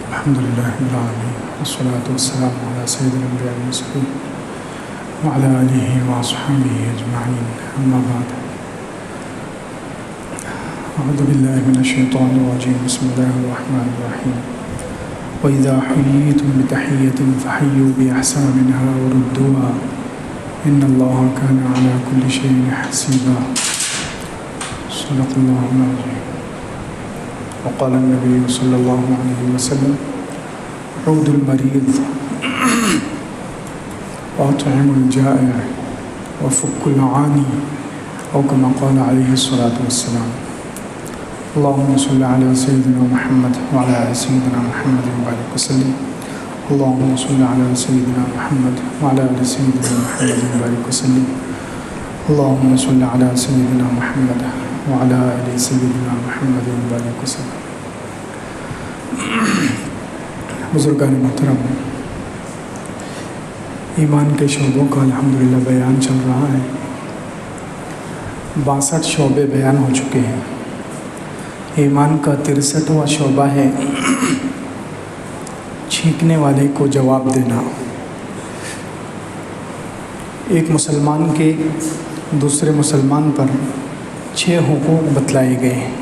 الحمد لله رب العالمين والصلاة والسلام على سيد الأنبياء والمرسلين وعلى آله وأصحابه أجمعين أما بعد أعوذ بالله من الشيطان الرجيم بسم الله الرحمن الرحيم وإذا حييتم بتحية فحيوا بأحسن منها وردوها إن الله كان على كل شيء حسيبا صدق الله العظيم وقال النبي صلى الله عليه وسلم عود المريض وأطعم الجائع وفك العاني أو كما قال عليه الصلاة والسلام اللهم صل على سيدنا محمد وعلى آل سيدنا محمد وبارك وسلم اللهم صل على سيدنا محمد وعلى آل سيدنا محمد وبارك وسلم اللهم صل على سيدنا محمد وعلى آل سيدنا محمد وبارك وسلم. بزرگان محترم، ایمان کے شعبوں کا الحمدللہ بیان چل رہا ہے. 62 شعبے بیان ہو چکے ہیں. ایمان کا 63واں شعبہ ہے چھینکنے والے کو جواب دینا. ایک مسلمان کے دوسرے مسلمان پر 6 حقوق بتلائے گئے ہیں.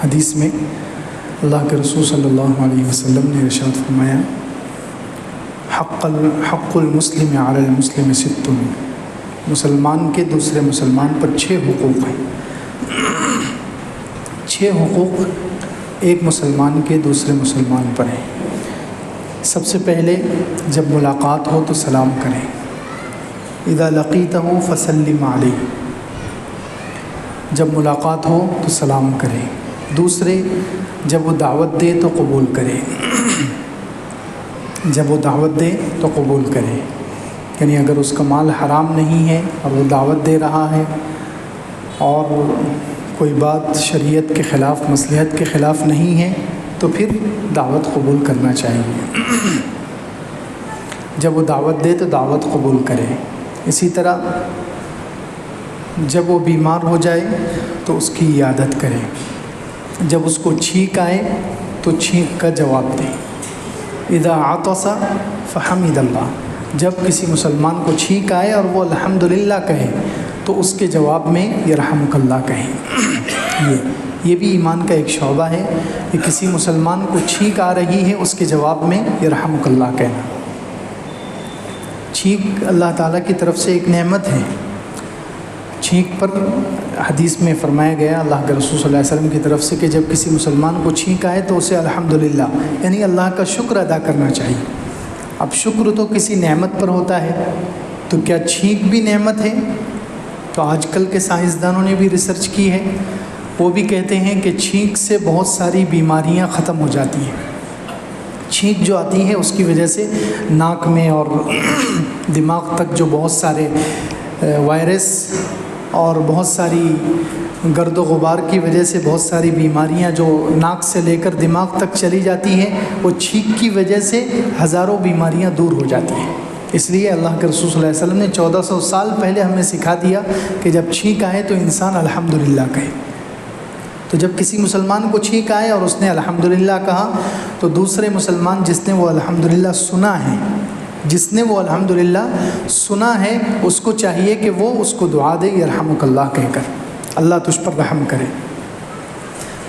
حدیث میں اللہ کے رسول صلی اللہ علیہ وسلم نے ارشاد فرمایا حق المسلم علی المسلم 6. مسلمان کے دوسرے مسلمان پر 6 حقوق ہیں. 6 حقوق ایک مسلمان کے دوسرے مسلمان پر ہیں. سب سے پہلے جب ملاقات ہو تو سلام کریں. اذا لقیتہ فسلم علیہ، جب ملاقات ہو تو سلام کریں. دوسرے جب وہ دعوت دے تو قبول کریں. جب وہ دعوت دے تو قبول کریں، یعنی اگر اس کا مال حرام نہیں ہے اور وہ دعوت دے رہا ہے اور کوئی بات شریعت کے خلاف مصلحت کے خلاف نہیں ہے تو پھر دعوت قبول کرنا چاہیے. جب وہ دعوت دے تو دعوت قبول کرے. اسی طرح جب وہ بیمار ہو جائے تو اس کی عیادت کرے. جب اس کو چھینک آئے تو چھینک کا جواب دے. اذا عطس فحمد اللہ، جب کسی مسلمان کو چھینک آئے اور وہ الحمدللہ کہے تو اس کے جواب میں یرحمک اللہ کہیں. یہ بھی ایمان کا ایک شعبہ ہے کہ کسی مسلمان کو چھینک آ رہی ہے اس کے جواب میں یرحمک اللہ کہنا. چھینک اللہ تعالیٰ کی طرف سے ایک نعمت ہے. چھینک پر حدیث میں فرمایا گیا اللہ کے رسول صلی اللہ علیہ وسلم کی طرف سے کہ جب کسی مسلمان کو چھینک آئے تو اسے الحمدللہ یعنی اللہ کا شکر ادا کرنا چاہیے. اب شکر تو کسی نعمت پر ہوتا ہے، تو کیا چھینک بھی نعمت ہے؟ تو آج کل کے سائنسدانوں نے بھی ریسرچ کی ہے. وہ بھی کہتے ہیں کہ چھینک سے بہت ساری بیماریاں ختم ہو جاتی ہیں. چھینک جو آتی ہے اس کی وجہ سے ناک میں اور دماغ تک جو بہت سارے وائرس اور بہت ساری گرد و غبار کی وجہ سے بہت ساری بیماریاں جو ناک سے لے کر دماغ تک چلی جاتی ہیں وہ چھینک کی وجہ سے ہزاروں بیماریاں دور ہو جاتی ہیں. اس لیے اللہ کے رسول صلی اللہ علیہ وسلم نے 1400 سال پہلے ہمیں سکھا دیا کہ جب چھینک آئے تو انسان الحمدللہ کہے. تو جب کسی مسلمان کو چھینک آئے اور اس نے الحمدللہ کہا تو دوسرے مسلمان جس نے وہ الحمدللہ سنا ہے اس کو چاہیے کہ وہ اس کو دعا دے یرحمک اللہ کہہ کر، اللہ تجھ پر رحم کرے.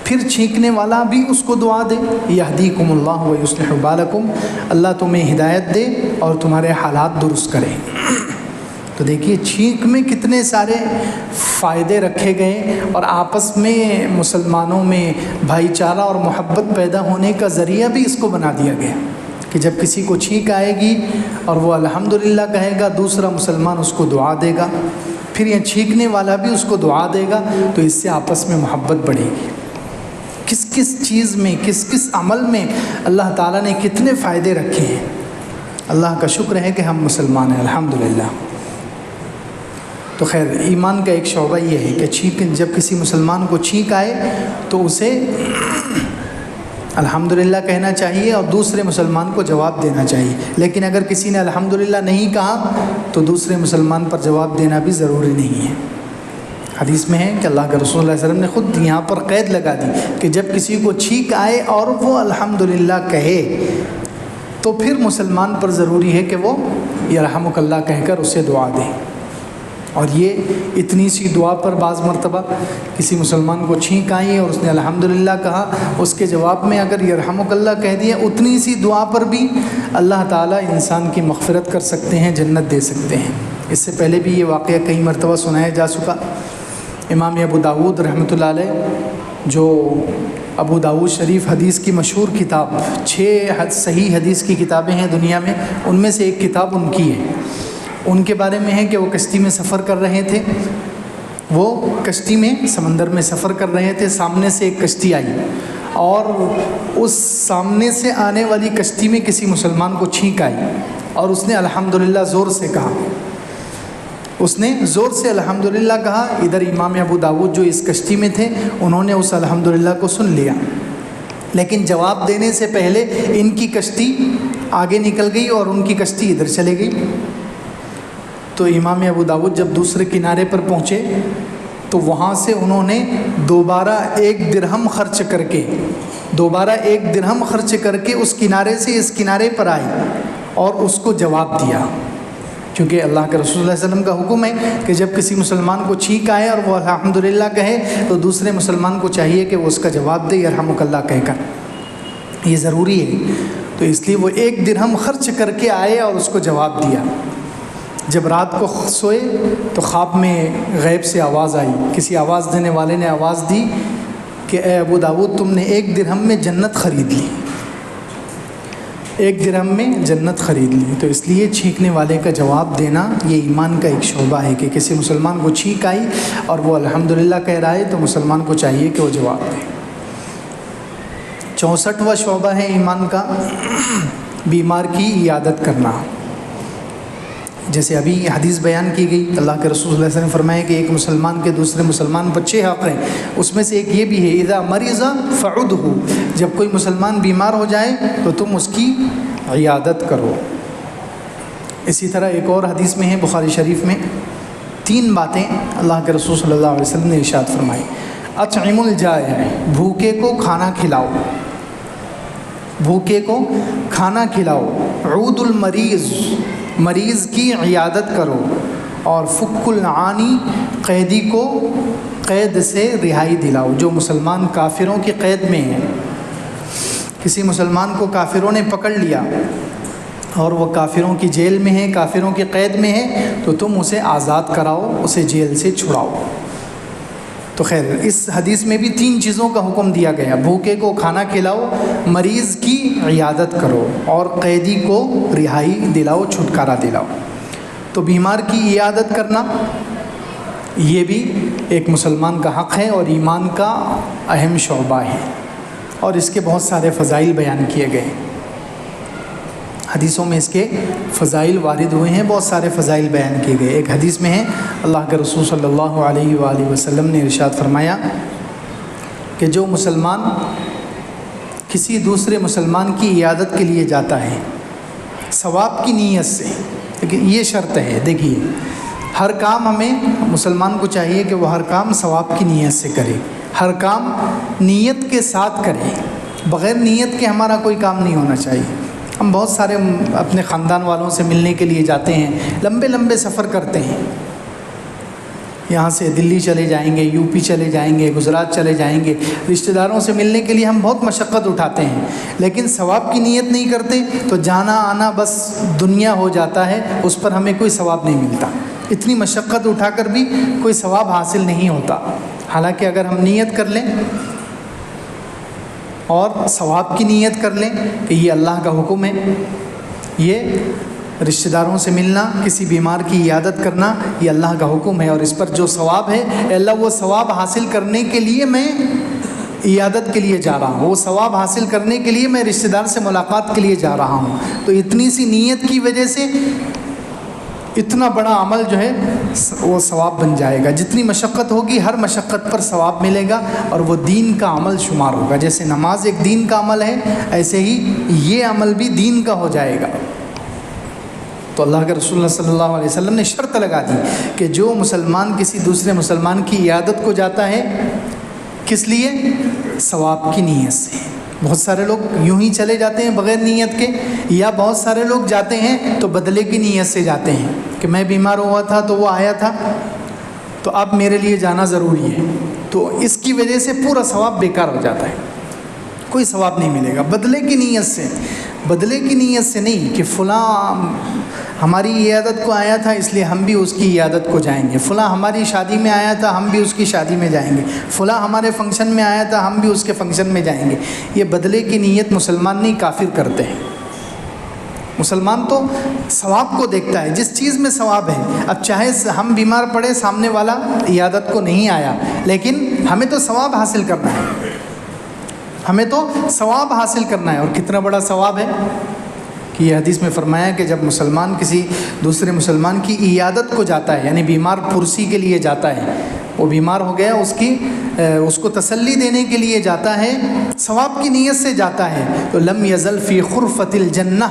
پھر چھینکنے والا بھی اس کو دعا دے یہدیکم اللہ ویصلح بالکم، اللہ تمہیں ہدایت دے اور تمہارے حالات درست کرے. تو دیکھیے چھینک میں کتنے سارے فائدے رکھے گئے اور آپس میں مسلمانوں میں بھائی چارہ اور محبت پیدا ہونے کا ذریعہ بھی اس کو بنا دیا گیا کہ جب کسی کو چھینک آئے گی اور وہ الحمدللہ کہے گا دوسرا مسلمان اس کو دعا دے گا، پھر یہ چھینکنے والا بھی اس کو دعا دے گا، تو اس سے آپس میں محبت بڑھے گی. کس کس چیز میں کس کس عمل میں اللہ تعالیٰ نے کتنے فائدے رکھے ہیں. اللہ کا شکر ہے کہ ہم مسلمان ہیں الحمدللہ. تو خیر ایمان کا ایک شعبہ یہ ہے کہ جب کسی مسلمان کو چھینک آئے تو اسے الحمدللہ کہنا چاہیے اور دوسرے مسلمان کو جواب دینا چاہیے. لیکن اگر کسی نے الحمدللہ نہیں کہا تو دوسرے مسلمان پر جواب دینا بھی ضروری نہیں ہے. حدیث میں ہے کہ اللہ کے رسول صلی اللہ علیہ وسلم نے خود یہاں پر قید لگا دی کہ جب کسی کو چھینک آئے اور وہ الحمدللہ کہے تو پھر مسلمان پر ضروری ہے کہ وہ یرحمک اللہ کہہ کر اسے دعا دے. اور یہ اتنی سی دعا پر بعض مرتبہ کسی مسلمان کو چھینک آئی اور اس نے الحمدللہ کہا، اس کے جواب میں اگر یرحمک اللہ کہہ دیا، اتنی سی دعا پر بھی اللہ تعالیٰ انسان کی مغفرت کر سکتے ہیں، جنت دے سکتے ہیں. اس سے پہلے بھی یہ واقعہ کئی مرتبہ سنایا جا چکا. امام ابو داود رحمۃ اللہ علیہ، جو ابو داود شریف حدیث کی مشہور کتاب، 6 صحیح حدیث کی کتابیں ہیں دنیا میں، ان میں سے ایک کتاب ان کی ہے. ان کے بارے میں ہے کہ وہ کشتی میں سفر کر رہے تھے، وہ کشتی میں سمندر میں سفر کر رہے تھے، سامنے سے ایک کشتی آئی اور اس سامنے سے آنے والی کشتی میں کسی مسلمان کو چھینک آئی اور اس نے الحمدللہ زور سے کہا. اس نے زور سے الحمدللہ کہا. ادھر امام ابو داود جو اس کشتی میں تھے انہوں نے اس الحمدللہ کو سن لیا، لیکن جواب دینے سے پہلے ان کی کشتی آگے نکل گئی اور ان کی کشتی ادھر چلے گئی. تو امام ابو داود جب دوسرے کنارے پر پہنچے تو وہاں سے انہوں نے دوبارہ 1 درہم خرچ کر کے اس کنارے سے اس کنارے پر آئی اور اس کو جواب دیا. کیونکہ اللہ کے رسول صلی اللہ علیہ وسلم کا حکم ہے کہ جب کسی مسلمان کو چھینک آئے اور وہ الحمدللہ کہے تو دوسرے مسلمان کو چاہیے کہ وہ اس کا جواب دے یرحمک اللہ کہہ کر. یہ ضروری ہے. تو اس لیے وہ 1 درہم خرچ کر کے آئے اور اس کو جواب دیا. جب رات کو سوئے تو خواب میں غیب سے آواز آئی، کسی آواز دینے والے نے آواز دی کہ اے ابو داود، تم نے 1 درہم میں جنت خرید لی. 1 درہم میں جنت خرید لی. تو اس لیے چھینکنے والے کا جواب دینا یہ ایمان کا ایک شعبہ ہے کہ کسی مسلمان کو چھینک آئی اور وہ الحمدللہ کہہ رہا ہے تو مسلمان کو چاہیے کہ وہ جواب دے. 64واں شعبہ ہے ایمان کا بیمار کی عیادت کرنا. جیسے ابھی حدیث بیان کی گئی، اللہ کے رسول صلی اللہ علیہ وسلم فرمائے کہ ایک مسلمان کے دوسرے مسلمان پر 6 حق ہیں. اس میں سے ایک یہ بھی ہے اذا مریض فعدہ، جب کوئی مسلمان بیمار ہو جائے تو تم اس کی عیادت کرو. اسی طرح ایک اور حدیث میں ہے بخاری شریف میں 3 باتیں اللہ کے رسول صلی اللہ علیہ وسلم نے ارشاد فرمائی. اطعم الجائع، بھوکے کو کھانا کھلاؤ، بھوکے کو کھانا کھلاؤ. عود المریض، مریض کی عیادت کرو. اور فک العانی، قیدی کو قید سے رہائی دلاؤ. جو مسلمان کافروں کی قید میں ہیں، کسی مسلمان کو کافروں نے پکڑ لیا اور وہ کافروں کی جیل میں ہے، کافروں کی قید میں ہے، تو تم اسے آزاد کراؤ، اسے جیل سے چھڑاؤ. تو خیر اس حدیث میں بھی 3 چیزوں کا حکم دیا گیا، بھوکے کو کھانا کھلاؤ، مریض کی عیادت کرو اور قیدی کو رہائی دلاؤ، چھٹکارا دلاؤ. تو بیمار کی عیادت کرنا یہ بھی ایک مسلمان کا حق ہے اور ایمان کا اہم شعبہ ہے، اور اس کے بہت سارے فضائل بیان کیے گئے. حدیثوں میں اس کے فضائل وارد ہوئے ہیں، بہت سارے فضائل بیان کیے گئے. ایک حدیث میں ہے اللہ کے رسول صلی اللہ علیہ وآلہ وسلم نے ارشاد فرمایا کہ جو مسلمان کسی دوسرے مسلمان کی عیادت کے لیے جاتا ہے ثواب کی نیت سے، لیکن یہ شرط ہے، دیکھیے ہر کام ہمیں مسلمان کو چاہیے کہ وہ ہر کام ثواب کی نیت سے کرے، ہر کام نیت کے ساتھ کرے، بغیر نیت کے ہمارا کوئی کام نہیں ہونا چاہیے. ہم بہت سارے اپنے خاندان والوں سے ملنے کے لیے جاتے ہیں، لمبے لمبے سفر کرتے ہیں، یہاں سے دلی چلے جائیں گے، یو پی چلے جائیں گے، گجرات چلے جائیں گے. رشتہ داروں سے ملنے کے لیے ہم بہت مشقت اٹھاتے ہیں، لیکن ثواب کی نیت نہیں کرتے تو جانا آنا بس دنیا ہو جاتا ہے، اس پر ہمیں کوئی ثواب نہیں ملتا. اتنی مشقت اٹھا کر بھی کوئی ثواب حاصل نہیں ہوتا. حالانکہ اگر ہم نیت کر لیں اور ثواب کی نیت کر لیں کہ یہ اللہ کا حکم ہے، یہ رشتہ داروں سے ملنا، کسی بیمار کی عیادت کرنا، یہ اللہ کا حکم ہے، اور اس پر جو ثواب ہے اے اللہ وہ ثواب حاصل کرنے کے لیے میں عیادت کے لیے جا رہا ہوں، وہ ثواب حاصل کرنے کے لیے میں رشتہ دار سے ملاقات کے لیے جا رہا ہوں. تو اتنی سی نیت کی وجہ سے اتنا بڑا عمل جو ہے وہ ثواب بن جائے گا. جتنی مشقت ہوگی ہر مشقت پر ثواب ملے گا اور وہ دین کا عمل شمار ہوگا. جیسے نماز ایک دین کا عمل ہے، ایسے ہی یہ عمل بھی دین کا ہو جائے گا. تو اللہ کے رسول صلی اللہ علیہ وسلم نے شرط لگا دی کہ جو مسلمان کسی دوسرے مسلمان کی عیادت کو جاتا ہے، کس لیے؟ ثواب کی نیت سے۔ بہت سارے لوگ یوں ہی چلے جاتے ہیں بغیر نیت کے، یا بہت سارے لوگ جاتے ہیں تو بدلے کی نیت سے جاتے ہیں کہ میں بیمار ہوا تھا تو وہ آیا تھا تو اب میرے لیے جانا ضروری ہے، تو اس کی وجہ سے پورا ثواب بیکار ہو جاتا ہے، کوئی ثواب نہیں ملے گا۔ بدلے کی نیت سے، بدلے کی نیت سے نہیں کہ فلاں ہماری عیادت کو آیا تھا اس لیے ہم بھی اس کی عیادت کو جائیں گے، فلاں ہماری شادی میں آیا تھا ہم بھی اس کی شادی میں جائیں گے، فلاں ہمارے فنکشن میں آیا تھا ہم بھی اس کے فنکشن میں جائیں گے۔ یہ بدلے کی نیت مسلمان نہیں، کافر کرتے ہیں۔ مسلمان تو ثواب کو دیکھتا ہے، جس چیز میں ثواب ہے۔ اب چاہے ہم بیمار پڑے، سامنے والا عیادت کو نہیں آیا، لیکن ہمیں تو ثواب حاصل کرنا ہے، ہمیں تو ثواب حاصل کرنا ہے۔ اور کتنا بڑا ثواب ہے کہ یہ حدیث میں فرمایا کہ جب مسلمان کسی دوسرے مسلمان کی عیادت کو جاتا ہے، یعنی بیمار پرسی کے لیے جاتا ہے، وہ بیمار ہو گیا، اس کو تسلی دینے کے لیے جاتا ہے، ثواب کی نیت سے جاتا ہے، تو لم یزل فی خرفۃ الجنہ،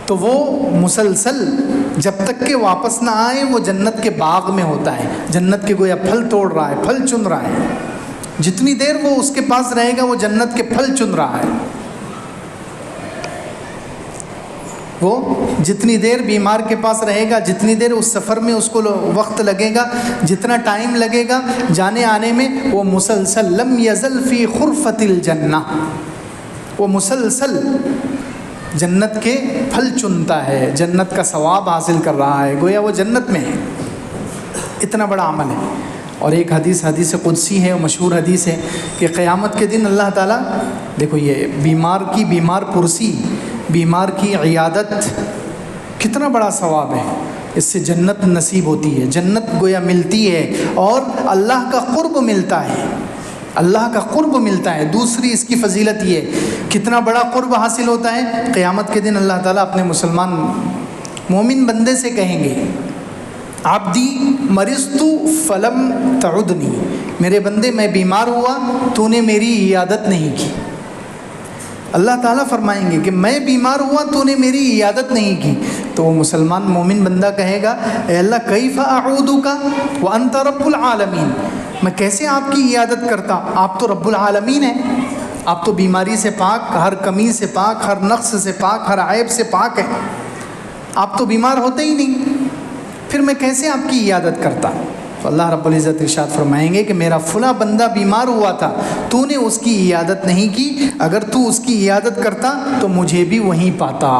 تو وہ مسلسل جب تک کہ واپس نہ آئے وہ جنت کے باغ میں ہوتا ہے، جنت کے گویا پھل توڑ رہا ہے، پھل چن رہا ہے۔ جتنی دیر وہ اس کے پاس رہے گا وہ جنت کے پھل چن رہا ہے۔ وہ جتنی دیر بیمار کے پاس رہے گا، جتنی دیر اس سفر میں اس کو وقت لگے گا، جتنا ٹائم لگے گا جانے آنے میں، وہ مسلسل لم یزل فی خرفۃ الجنہ، وہ مسلسل جنت کے پھل چنتا ہے، جنت کا ثواب حاصل کر رہا ہے، گویا وہ جنت میں ہے۔ اتنا بڑا عمل ہے۔ اور ایک حدیث قدسی ہے، مشہور حدیث ہے کہ قیامت کے دن اللہ تعالیٰ، دیکھو یہ بیمار پرسی، بیمار کی عیادت، کتنا بڑا ثواب ہے، اس سے جنت نصیب ہوتی ہے، جنت گویا ملتی ہے، اور اللہ کا قرب ملتا ہے، اللہ کا قرب ملتا ہے۔ دوسری اس کی فضیلت یہ، کتنا بڑا قرب حاصل ہوتا ہے، قیامت کے دن اللہ تعالیٰ اپنے مسلمان مومن بندے سے کہیں گے، عبدی مرضت فلم تعدنی، میرے بندے میں بیمار ہوا تو نے میری عیادت نہیں کی۔ اللہ تعالیٰ فرمائیں گے کہ میں بیمار ہوا تو نے میری عیادت نہیں کی، تو وہ مسلمان مومن بندہ کہے گا، اے اللہ کیف اعودک وانت رب العالمین، میں کیسے آپ کی عیادت کرتا، آپ تو رب العالمین ہیں، آپ تو بیماری سے پاک، ہر کمی سے پاک، ہر نقص سے پاک، ہر عیب سے پاک ہیں، آپ تو بیمار ہوتے ہی نہیں، پھر میں کیسے آپ کی عیادت کرتا؟ تو اللہ رب العزت ارشاد فرمائیں گے کہ میرا فلاں بندہ بیمار ہوا تھا، تو نے اس کی عیادت نہیں کی، اگر تو اس کی عیادت کرتا تو مجھے بھی وہیں پاتا۔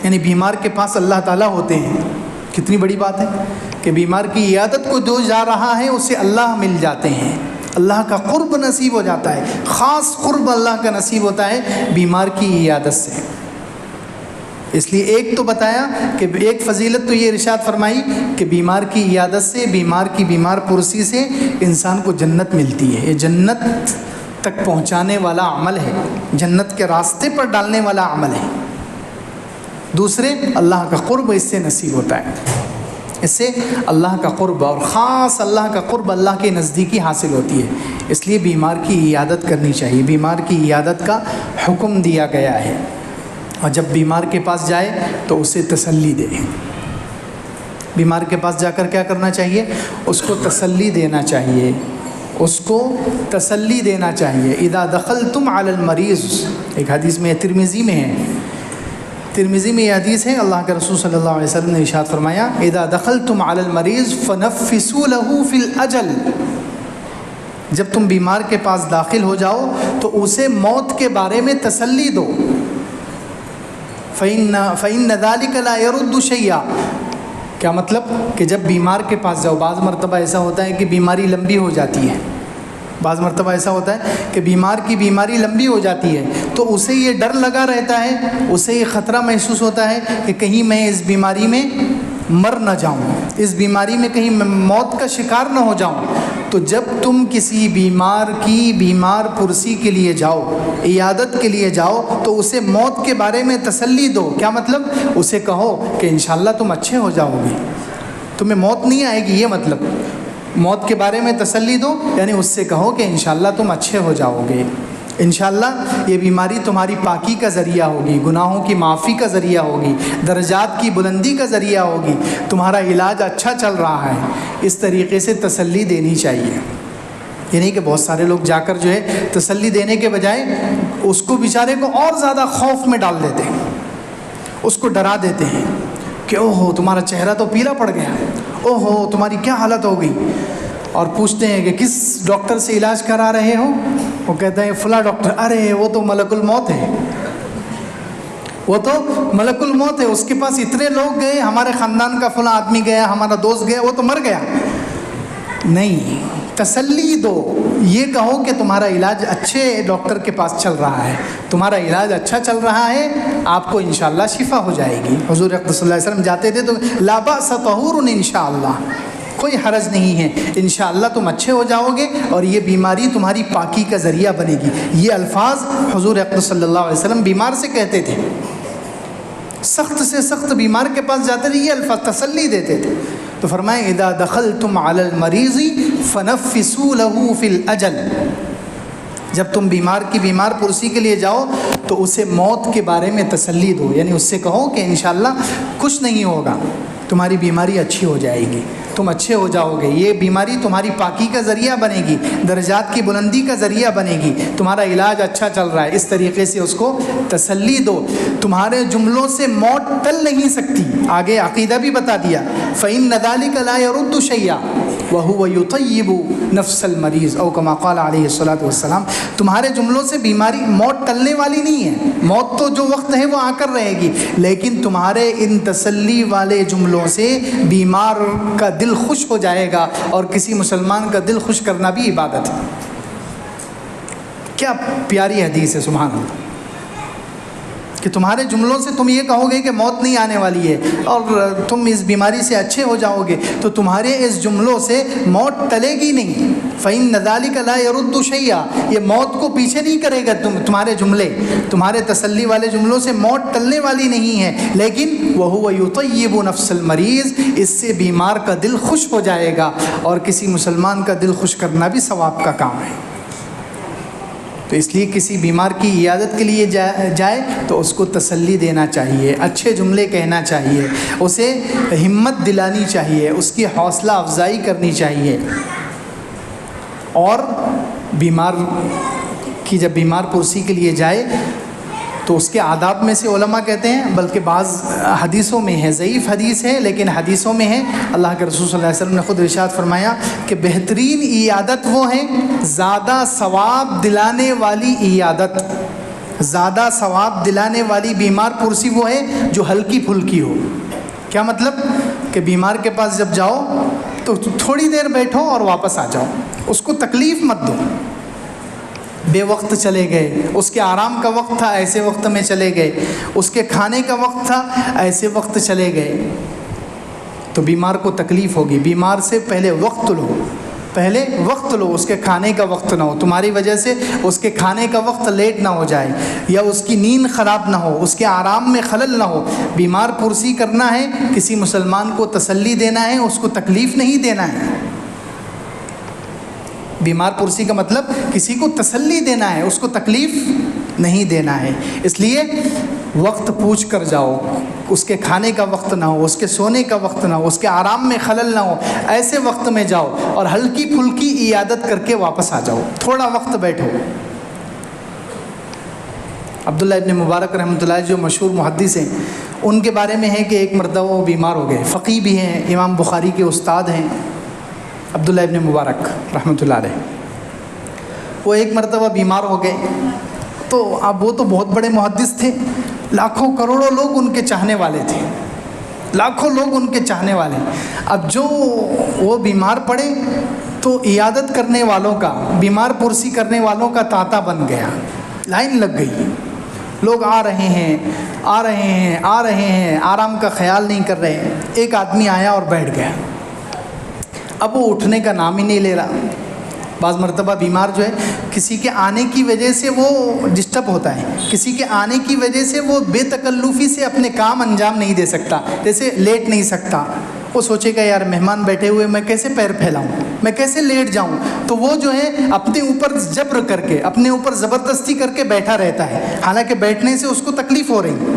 یعنی بیمار کے پاس اللہ تعالیٰ ہوتے ہیں، کتنی بڑی بات ہے کہ بیمار کی عیادت کو جو جا رہا ہے اسے اللہ مل جاتے ہیں، اللہ کا قرب نصیب ہو جاتا ہے، خاص قرب اللہ کا نصیب ہوتا ہے بیمار کی عیادت سے۔ اس لیے ایک تو بتایا کہ ایک فضیلت تو یہ ارشاد فرمائی کہ بیمار کی عیادت سے، بیمار پرسی سے انسان کو جنت ملتی ہے، یہ جنت تک پہنچانے والا عمل ہے، جنت کے راستے پر ڈالنے والا عمل ہے۔ دوسرے، اللہ کا قرب اس سے نصیب ہوتا ہے، اس سے اللہ کا قرب، اور خاص اللہ کا قرب، اللہ کی نزدیکی حاصل ہوتی ہے۔ اس لیے بیمار کی عیادت کرنی چاہیے، بیمار کی عیادت کا حکم دیا گیا ہے، اور جب بیمار کے پاس جائے تو اسے تسلی دے۔ بیمار کے پاس جا کر کیا کرنا چاہیے؟ اس کو تسلی دینا چاہیے، اس کو تسلی دینا چاہیے۔ اذا دخلتم علی المریض، ایک حدیث میں ترمذی میں ہے، ترمذی میں یہ حدیث ہے، اللہ کے رسول صلی اللہ علیہ وسلم نے ارشاد فرمایا، اذا دخلتم علی المریض فنفسوا له فی الاجل، جب تم بیمار کے پاس داخل ہو جاؤ تو اسے موت کے بارے میں تسلی دو۔ فَإِنَّ ذَلِكَ لَا يَرُدُّ شَيْئًا، کیا مطلب کہ جب بیمار کے پاس جاؤ، بعض مرتبہ ایسا ہوتا ہے کہ بیماری لمبی ہو جاتی ہے، بعض مرتبہ ایسا ہوتا ہے کہ بیمار کی بیماری لمبی ہو جاتی ہے، تو اسے یہ ڈر لگا رہتا ہے، اسے یہ خطرہ محسوس ہوتا ہے کہ کہیں میں اس بیماری میں مر نہ جاؤں، اس بیماری میں کہیں موت کا شکار نہ ہو جاؤں۔ تو جب تم کسی بیمار پرسی کے لیے جاؤ، عیادت کے لیے جاؤ، تو اسے موت کے بارے میں تسلی دو۔ کیا مطلب؟ اسے کہو کہ انشاءاللہ تم اچھے ہو جاؤ گے، تمہیں موت نہیں آئے گی، یہ مطلب موت کے بارے میں تسلی دو، یعنی اس سے کہو کہ انشاءاللہ تم اچھے ہو جاؤ گے، انشاءاللہ یہ بیماری تمہاری پاکی کا ذریعہ ہوگی، گناہوں کی معافی کا ذریعہ ہوگی، درجات کی بلندی کا ذریعہ ہوگی، تمہارا علاج اچھا چل رہا ہے۔ اس طریقے سے تسلی دینی چاہیے۔ یہ نہیں کہ بہت سارے لوگ جا کر جو ہے تسلی دینے کے بجائے اس کو بیچارے کو اور زیادہ خوف میں ڈال دیتے ہیں، اس کو ڈرا دیتے ہیں کہ او ہو تمہارا چہرہ تو پیلا پڑ گیا، او ہو تمہاری کیا حالت ہو گئی، اور پوچھتے ہیں کہ کس ڈاکٹر سے علاج کرا رہے ہو؟ وہ کہتے ہیں فلاں ڈاکٹر۔ ارے وہ تو ملک الموت ہے، وہ تو ملک الموت ہے، اس کے پاس اتنے لوگ گئے، ہمارے خاندان کا فلاں آدمی گیا، ہمارا دوست گیا، وہ تو مر گیا۔ نہیں، تسلی دو، یہ کہو کہ تمہارا علاج اچھے ڈاکٹر کے پاس چل رہا ہے، تمہارا علاج اچھا چل رہا ہے، آپ کو انشاءاللہ شفا ہو جائے گی۔ حضور اقدس صلی اللہ علیہ وسلم جاتے تھے تو لا بأس طہور انشاءاللہ، کوئی حرج نہیں ہے، انشاءاللہ تم اچھے ہو جاؤ گے اور یہ بیماری تمہاری پاکی کا ذریعہ بنے گی۔ یہ الفاظ حضور اقدس صلی اللہ علیہ وسلم بیمار سے کہتے تھے، سخت سے سخت بیمار کے پاس جاتے تھے، یہ الفاظ تسلی دیتے تھے۔ تو فرمائیں اذا دخلتم علی المریض فنفسوا له فی الاجل، جب تم بیمار کی بیمار پرسی کے لیے جاؤ تو اسے موت کے بارے میں تسلی دو، یعنی اس سے کہو کہ انشاءاللہ کچھ نہیں ہوگا، تمہاری بیماری اچھی ہو جائے گی، تم اچھے ہو جاؤ گے، یہ بیماری تمہاری پاکی کا ذریعہ بنے گی، درجات کی بلندی کا ذریعہ بنے گی، تمہارا علاج اچھا چل رہا ہے۔ اس طریقے سے اس کو تسلی دو۔ تمہارے جملوں سے موت ٹل نہیں سکتی، آگے عقیدہ بھی بتا دیا، فَإِنَّ ذَلِكَ لَا يَرُدُّ شَيْئًا وَهُوَ يُطَيِّبُ نَفْسَ الْمَرِيضِ او کما قال علیہ الصلوۃ والسلام۔ تمہارے جملوں سے بیماری موت ٹلنے والی نہیں ہے، موت تو جو وقت ہے وہ آ کر رہے گی، لیکن تمہارے ان تسلی والے جملوں سے بیمار کا دل خوش ہو جائے گا، اور کسی مسلمان کا دل خوش کرنا بھی عبادت ہے۔ کیا پیاری حدیث ہے، سبحان اللہ، کہ تمہارے جملوں سے تم یہ کہو گے کہ موت نہیں آنے والی ہے اور تم اس بیماری سے اچھے ہو جاؤ گے، تو تمہارے اس جملوں سے موت ٹلے گی نہیں۔ فَإِنَّ ذَلِكَ لَا يَرُدُّ شَيْئًا، یہ موت کو پیچھے نہیں کرے گا، تمہارے جملے، تمہارے تسلی والے جملوں سے موت ٹلنے والی نہیں ہے، لیکن وَهُوَ يُطَيِّبُ نَفْسَ الْمَرِيضِ، اس سے بیمار کا دل خوش ہو جائے گا، اور کسی مسلمان کا دل خوش کرنا بھی ثواب کا کام ہے۔ تو اس لیے کسی بیمار کی عیادت کے لیے جائے تو اس کو تسلی دینا چاہیے، اچھے جملے کہنا چاہیے، اسے ہمت دلانی چاہیے، اس کی حوصلہ افزائی کرنی چاہیے۔ اور بیمار کی جب بیمار پرسی کے لیے جائے تو اس کے آداب میں سے علماء کہتے ہیں، بلکہ بعض حدیثوں میں ہے، ضعیف حدیث ہے لیکن حدیثوں میں ہے، اللہ کے رسول صلی اللہ علیہ وسلم نے خود ارشاد فرمایا کہ بہترین عیادت وہ ہے زیادہ ثواب دلانے والی عیادت، زیادہ ثواب دلانے والی بیمار پرسی وہ ہے جو ہلکی پھلکی ہو۔ کیا مطلب؟ کہ بیمار کے پاس جب جاؤ تو تھوڑی دیر بیٹھو اور واپس آ جاؤ، اس کو تکلیف مت دو۔ بے وقت چلے گئے، اس کے آرام کا وقت تھا ایسے وقت میں چلے گئے، اس کے کھانے کا وقت تھا ایسے وقت چلے گئے، تو بیمار کو تکلیف ہوگی۔ بیمار سے پہلے وقت لو، پہلے وقت لو، اس کے کھانے کا وقت نہ ہو، تمہاری وجہ سے اس کے کھانے کا وقت لیٹ نہ ہو جائے، یا اس کی نیند خراب نہ ہو، اس کے آرام میں خلل نہ ہو۔ بیمار پرسی کرنا ہے، کسی مسلمان کو تسلی دینا ہے، اس کو تکلیف نہیں دینا ہے۔ بیمار پرسی کا مطلب کسی کو تسلی دینا ہے، اس کو تکلیف نہیں دینا ہے۔ اس لیے وقت پوچھ کر جاؤ، اس کے کھانے کا وقت نہ ہو، اس کے سونے کا وقت نہ ہو، اس کے آرام میں خلل نہ ہو، ایسے وقت میں جاؤ اور ہلکی پھلکی عیادت کر کے واپس آ جاؤ، تھوڑا وقت بیٹھو۔ عبداللہ ابن مبارک رحمۃ اللہ جو مشہور محدث ہیں، ان کے بارے میں ہے کہ ایک مرتبہ وہ بیمار ہو گئے، فقیہ بھی ہیں، امام بخاری کے استاد ہیں عبداللہ ابن مبارک رحمۃ اللہ علیہ۔ وہ ایک مرتبہ بیمار ہو گئے، تو اب وہ تو بہت بڑے محدث تھے، لاکھوں کروڑوں لوگ ان کے چاہنے والے تھے، لاکھوں لوگ ان کے چاہنے والے۔ اب جو وہ بیمار پڑے تو عیادت کرنے والوں کا، بیمار پرسی کرنے والوں کا تانتا بن گیا، لائن لگ گئی، لوگ آ رہے ہیں آ رہے ہیں آ رہے ہیں، آرام کا خیال نہیں کر رہے۔ ایک آدمی آیا اور بیٹھ گیا، اب وہ اٹھنے کا نام ہی نہیں لے رہا۔ بعض مرتبہ بیمار جو ہے کسی کے آنے کی وجہ سے وہ ڈسٹرب ہوتا ہے، کسی کے آنے کی وجہ سے وہ بے تکلفی سے اپنے کام انجام نہیں دے سکتا، جیسے لیٹ نہیں سکتا، وہ سوچے گا یار مہمان بیٹھے ہوئے میں کیسے پیر پھیلاؤں, میں کیسے لیٹ جاؤں, تو وہ جو ہے اپنے اوپر جبر کر کے, اپنے اوپر زبردستی کر کے بیٹھا رہتا ہے, حالانکہ بیٹھنے سے اس کو تکلیف ہو رہی,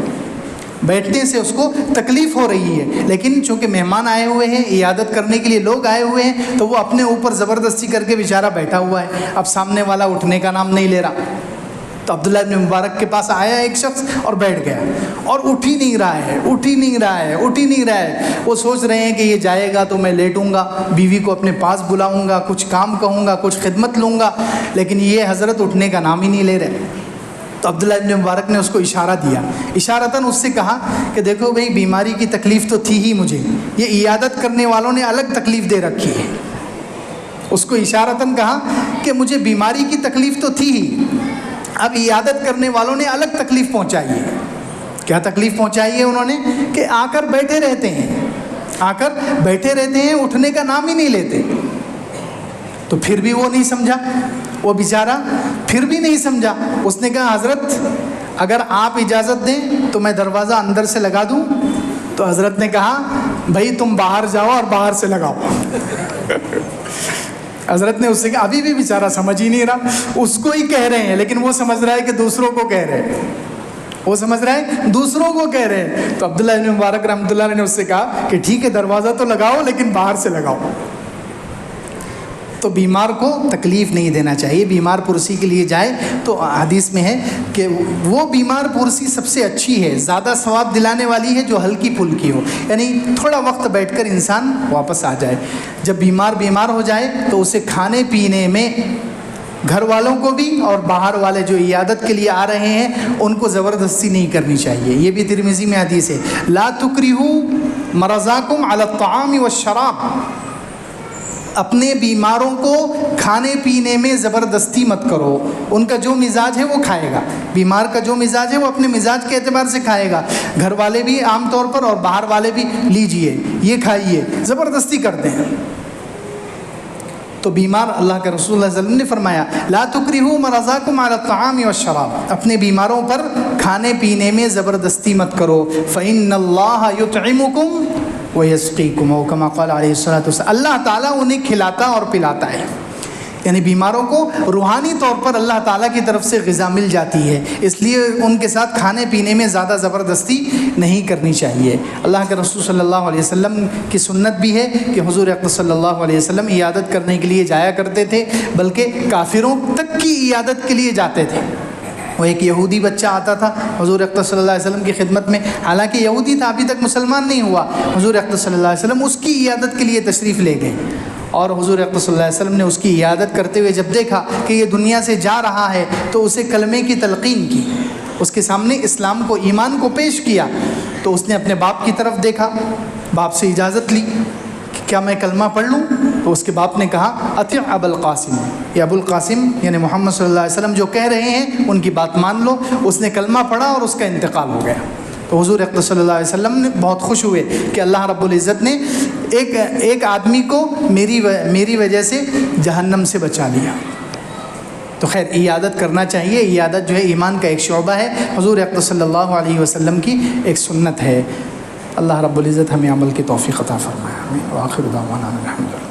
بیٹھنے سے اس کو تکلیف ہو رہی ہے, لیکن چونکہ مہمان آئے ہوئے ہیں, عیادت کرنے کے لیے لوگ آئے ہوئے ہیں, تو وہ اپنے اوپر زبردستی کر کے بیچارہ بیٹھا ہوا ہے. اب سامنے والا اٹھنے کا نام نہیں لے رہا. تو عبداللہ ابن مبارک کے پاس آیا ایک شخص اور بیٹھ گیا, اور اٹھ ہی نہیں رہا ہے, اٹھ ہی نہیں رہا ہے, اٹھ ہی نہیں رہا ہے. وہ سوچ رہے ہیں کہ یہ جائے گا تو میں لیٹوں گا, بیوی کو اپنے پاس بلاؤں گا, کچھ کام کہوں گا, کچھ خدمت لوں گا, لیکن یہ حضرت اٹھنے کا نام ہی نہیں لے رہے. تو عبداللہ ابن مبارک نے اس کو اشارہ دیا, اشارتاً اس سے کہا کہ دیکھو بھئی بیماری کی تکلیف تو تھی ہی مجھے, یہ عیادت کرنے والوں نے الگ تکلیف دے رکھی ہے. اس کو اشارتاً کہا کہ مجھے بیماری کی تکلیف تو تھی ہی, اب عیادت کرنے والوں نے الگ تکلیف پہنچائی ہے. کیا تکلیف پہنچائی ہے انہوں نے؟ کہ آ کر بیٹھے رہتے ہیں, آ کر بیٹھے رہتے ہیں, اٹھنے کا نام ہی نہیں لیتے. تو پھر بھی وہ نہیں سمجھا, وہ بیچارہ پھر بھی نہیں سمجھا. اس نے کہا حضرت اگر آپ اجازت دیں تو میں دروازہ اندر سے لگا دوں. تو حضرت نے کہا بھائی تم باہر جاؤ اور باہر سے لگاؤ. حضرت نے اس سے کہا, ابھی بھی بیچارہ سمجھ ہی نہیں رہا, اس کو ہی کہہ رہے ہیں لیکن وہ سمجھ رہا ہے کہ دوسروں کو کہہ رہے ہیں, وہ سمجھ رہا ہے دوسروں کو کہہ رہے ہیں. تو عبداللہ ابن مبارک رحمۃ اللہ علیہ نے اس سے کہا کہ ٹھیک ہے دروازہ تو لگاؤ لیکن باہر سے لگاؤ. تو بیمار کو تکلیف نہیں دینا چاہیے. بیمار پرسی کے لیے جائے تو حدیث میں ہے کہ وہ بیمار پرسی سب سے اچھی ہے, زیادہ ثواب دلانے والی ہے جو ہلکی پھلکی ہو, یعنی تھوڑا وقت بیٹھ کر انسان واپس آ جائے. جب بیمار ہو جائے تو اسے کھانے پینے میں گھر والوں کو بھی اور باہر والے جو عیادت کے لیے آ رہے ہیں ان کو زبردستی نہیں کرنی چاہیے. یہ بھی ترمذی میں حدیث ہے, لا تکرہوا مرضاکم علی الطعام والشراب. اپنے بیماروں کو کھانے پینے میں زبردستی مت کرو, ان کا جو مزاج ہے وہ کھائے گا. بیمار کا جو مزاج ہے وہ اپنے مزاج کے اعتبار سے کھائے گا. گھر والے بھی عام طور پر اور باہر والے بھی لیجئے یہ کھائیے, زبردستی کرتے ہیں. تو بیمار, اللہ کے رسول اللہ صلی اللہ علیہ وسلم نے فرمایا لا تکرہوا مرضاکم علی الطعام والشراب, اپنے بیماروں پر کھانے پینے میں زبردستی مت کرو. فإن اللہ یطعمکم ویسقیکم او کما قال علیہ الصلوۃ والسلام. اللہ تعالیٰ انہیں کھلاتا اور پلاتا ہے, یعنی بیماروں کو روحانی طور پر اللہ تعالیٰ کی طرف سے غذا مل جاتی ہے, اس لیے ان کے ساتھ کھانے پینے میں زیادہ زبردستی نہیں کرنی چاہیے. اللہ کے رسول صلی اللہ علیہ وسلم کی سنت بھی ہے کہ حضور اقدس صلی اللہ علیہ وسلم عیادت کرنے کے لیے جایا کرتے تھے, بلکہ کافروں تک کی عیادت کے لیے جاتے تھے. وہ ایک یہودی بچہ آتا تھا حضور اقدس صلی اللہ علیہ وسلم کی خدمت میں, حالانکہ یہودی تھا, ابھی تک مسلمان نہیں ہوا. حضور اقدس صلی اللہ علیہ وسلم اس کی عیادت کے لیے تشریف لے گئے, اور حضور اقدس صلی اللہ علیہ وسلم نے اس کی عیادت کرتے ہوئے جب دیکھا کہ یہ دنیا سے جا رہا ہے تو اسے کلمے کی تلقین کی, اس کے سامنے اسلام کو, ایمان کو پیش کیا. تو اس نے اپنے باپ کی طرف دیکھا, باپ سے اجازت لی کہ کیا میں کلمہ پڑھ لوں؟ تو اس کے باپ نے کہا اطیع ابا القاسم, یہ ابو القاسم یعنی محمد صلی اللہ علیہ وسلم جو کہہ رہے ہیں ان کی بات مان لو. اس نے کلمہ پڑھا اور اس کا انتقال ہو گیا. تو حضور اقدس صلی اللہ علیہ وسلم نے بہت خوش ہوئے کہ اللہ رب العزت نے ایک آدمی کو میری وجہ سے جہنم سے بچا لیا. تو خیر عیادت کرنا چاہیے, عیادت جو ہے ایمان کا ایک شعبہ ہے, حضور اقدس صلی اللہ علیہ وسلم کی ایک سنت ہے. اللہ رب العزت ہمیں عمل کی توفیق عطا فرمائے. آمین. وآخر دعوانا الحمدللہ.